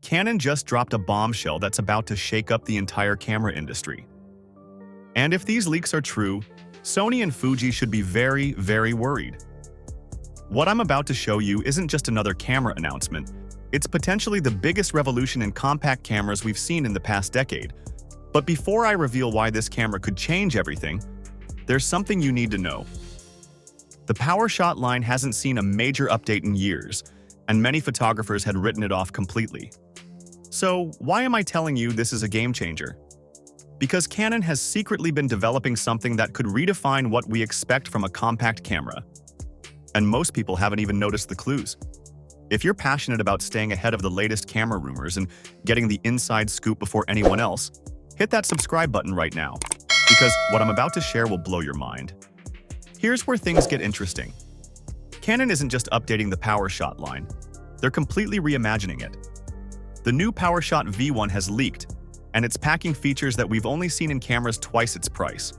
Canon just dropped a bombshell that's about to shake up the entire camera industry. And if these leaks are true, Sony and Fuji should be very, very worried. What I'm about to show you isn't just another camera announcement. It's potentially the biggest revolution in compact cameras we've seen in the past decade. But before I reveal why this camera could change everything, there's something you need to know. The PowerShot line hasn't seen a major update in years, and many photographers had written it off completely. So why am I telling you this is a game changer? Because Canon has secretly been developing something that could redefine what we expect from a compact camera. And most people haven't even noticed the clues. If you're passionate about staying ahead of the latest camera rumors and getting the inside scoop before anyone else, hit that subscribe button right now, because what I'm about to share will blow your mind. Here's where things get interesting. Canon isn't just updating the PowerShot line, they're completely reimagining it. The new PowerShot V1 has leaked, and it's packing features that we've only seen in cameras twice its price.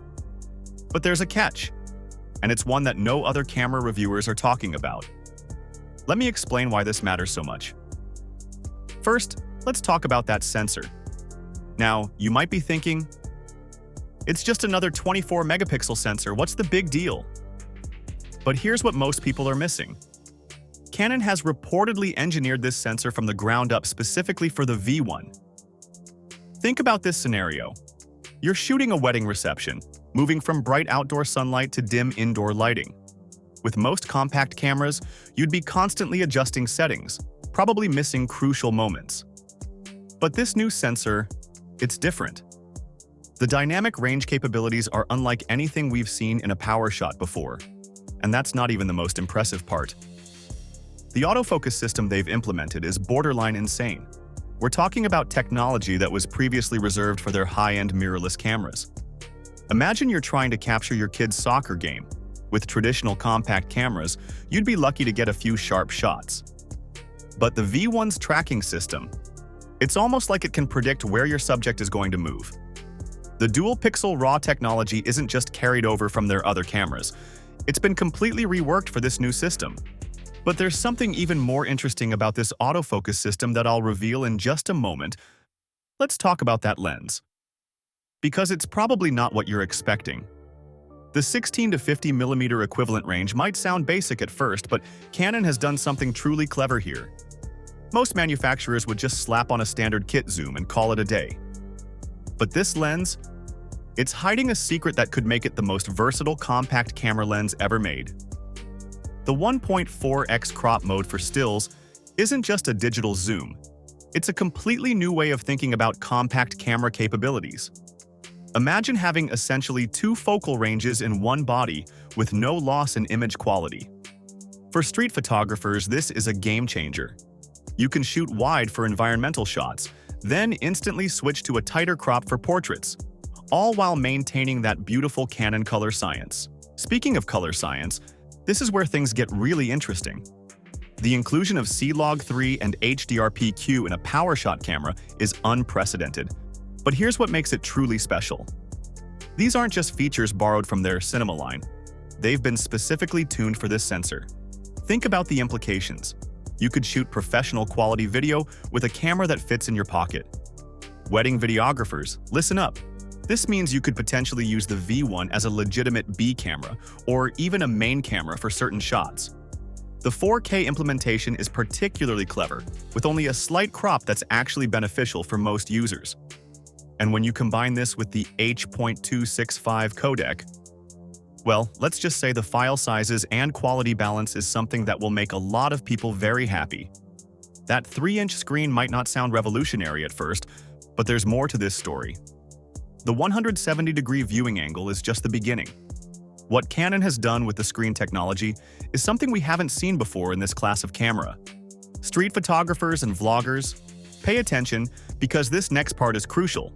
But there's a catch, and it's one that no other camera reviewers are talking about. Let me explain why this matters so much. First, let's talk about that sensor. Now, you might be thinking, it's just another 24-megapixel sensor, what's the big deal? But here's what most people are missing. Canon has reportedly engineered this sensor from the ground up specifically for the V1. Think about this scenario. You're shooting a wedding reception, moving from bright outdoor sunlight to dim indoor lighting. With most compact cameras, you'd be constantly adjusting settings, probably missing crucial moments. But this new sensor, it's different. The dynamic range capabilities are unlike anything we've seen in a PowerShot before, and that's not even the most impressive part. The autofocus system they've implemented is borderline insane. We're talking about technology that was previously reserved for their high-end mirrorless cameras. Imagine you're trying to capture your kid's soccer game. With traditional compact cameras, you'd be lucky to get a few sharp shots. But the V1's tracking system, it's almost like it can predict where your subject is going to move. The dual-pixel RAW technology isn't just carried over from their other cameras. It's been completely reworked for this new system. But there's something even more interesting about this autofocus system that I'll reveal in just a moment. Let's talk about that lens. Because it's probably not what you're expecting. The 16 to 50 millimeter equivalent range might sound basic at first, but Canon has done something truly clever here. Most manufacturers would just slap on a standard kit zoom and call it a day. But this lens, it's hiding a secret that could make it the most versatile compact camera lens ever made. The 1.4x crop mode for stills isn't just a digital zoom. It's a completely new way of thinking about compact camera capabilities. Imagine having essentially two focal ranges in one body with no loss in image quality. For street photographers, this is a game changer. You can shoot wide for environmental shots, then instantly switch to a tighter crop for portraits, all while maintaining that beautiful Canon color science. Speaking of color science, this is where things get really interesting. The inclusion of C-Log3 and HDRPQ in a PowerShot camera is unprecedented. But here's what makes it truly special. These aren't just features borrowed from their cinema line. They've been specifically tuned for this sensor. Think about the implications. You could shoot professional quality video with a camera that fits in your pocket. Wedding videographers, listen up. This means you could potentially use the V1 as a legitimate B camera, or even a main camera for certain shots. The 4K implementation is particularly clever, with only a slight crop that's actually beneficial for most users. And when you combine this with the H.265 codec, well, let's just say the file sizes and quality balance is something that will make a lot of people very happy. That 3-inch screen might not sound revolutionary at first, but there's more to this story. The 170-degree viewing angle is just the beginning. What Canon has done with the screen technology is something we haven't seen before in this class of camera. Street photographers and vloggers, pay attention because this next part is crucial.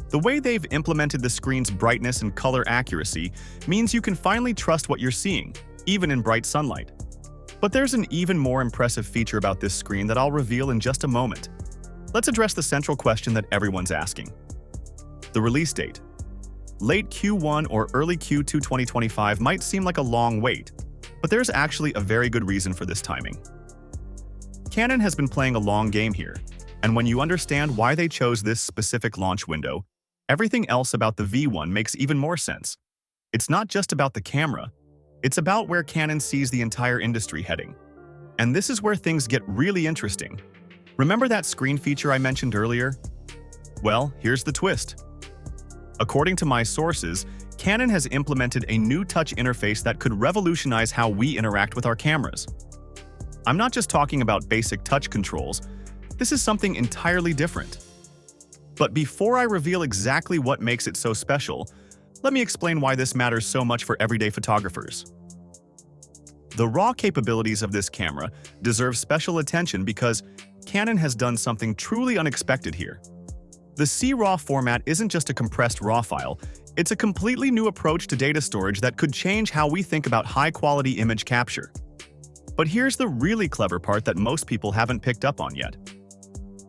The way they've implemented the screen's brightness and color accuracy means you can finally trust what you're seeing, even in bright sunlight. But there's an even more impressive feature about this screen that I'll reveal in just a moment. Let's address the central question that everyone's asking. The release date. Late Q1 or early Q2 2025 might seem like a long wait, but there's actually a very good reason for this timing. Canon has been playing a long game here. And when you understand why they chose this specific launch window, everything else about the V1 makes even more sense. It's not just about the camera, it's about where Canon sees the entire industry heading. And this is where things get really interesting. Remember that screen feature I mentioned earlier? Well, here's the twist. According to my sources, Canon has implemented a new touch interface that could revolutionize how we interact with our cameras. I'm not just talking about basic touch controls, this is something entirely different. But before I reveal exactly what makes it so special, let me explain why this matters so much for everyday photographers. The raw capabilities of this camera deserve special attention because Canon has done something truly unexpected here. The C-RAW format isn't just a compressed RAW file, it's a completely new approach to data storage that could change how we think about high-quality image capture. But here's the really clever part that most people haven't picked up on yet.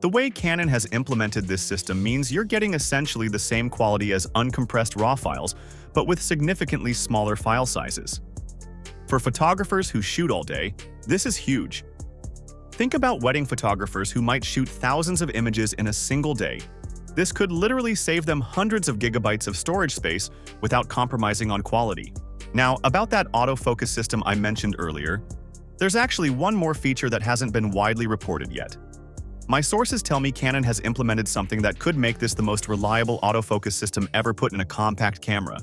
The way Canon has implemented this system means you're getting essentially the same quality as uncompressed RAW files, but with significantly smaller file sizes. For photographers who shoot all day, this is huge. Think about wedding photographers who might shoot thousands of images in a single day. This could literally save them hundreds of gigabytes of storage space without compromising on quality. Now, about that autofocus system I mentioned earlier, there's actually one more feature that hasn't been widely reported yet. My sources tell me Canon has implemented something that could make this the most reliable autofocus system ever put in a compact camera.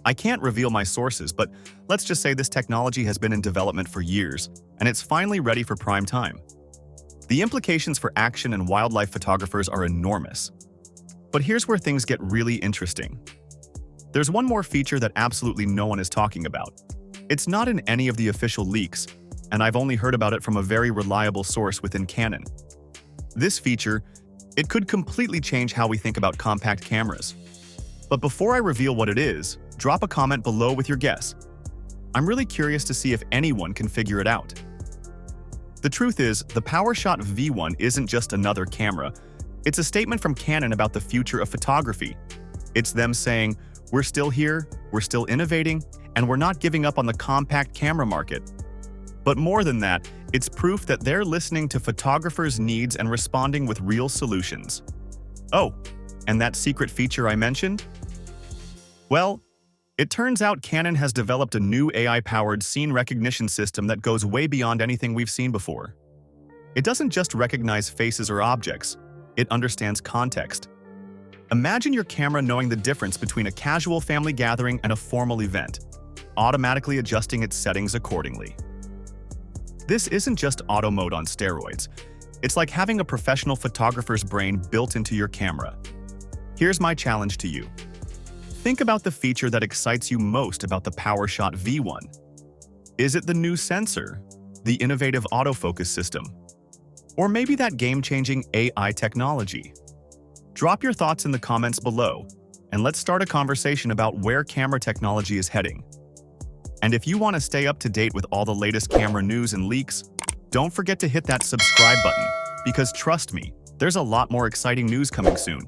I can't reveal my sources, but let's just say this technology has been in development for years, and it's finally ready for prime time. The implications for action and wildlife photographers are enormous. But here's where things get really interesting. There's one more feature that absolutely no one is talking about. It's not in any of the official leaks, and I've only heard about it from a very reliable source within Canon. This feature, it could completely change how we think about compact cameras. But before I reveal what it is, drop a comment below with your guess. I'm really curious to see if anyone can figure it out. The truth is, the PowerShot V1 isn't just another camera. It's a statement from Canon about the future of photography. It's them saying, we're still here, we're still innovating, and we're not giving up on the compact camera market. But more than that, it's proof that they're listening to photographers' needs and responding with real solutions. Oh, and that secret feature I mentioned? Well, it turns out Canon has developed a new AI-powered scene recognition system that goes way beyond anything we've seen before. It doesn't just recognize faces or objects, it understands context. Imagine your camera knowing the difference between a casual family gathering and a formal event, automatically adjusting its settings accordingly. This isn't just auto mode on steroids. It's like having a professional photographer's brain built into your camera. Here's my challenge to you. Think about the feature that excites you most about the PowerShot V1. Is it the new sensor, the innovative autofocus system, or maybe that game-changing AI technology? Drop your thoughts in the comments below, and let's start a conversation about where camera technology is heading. And if you want to stay up to date with all the latest camera news and leaks, don't forget to hit that subscribe button, because trust me, there's a lot more exciting news coming soon.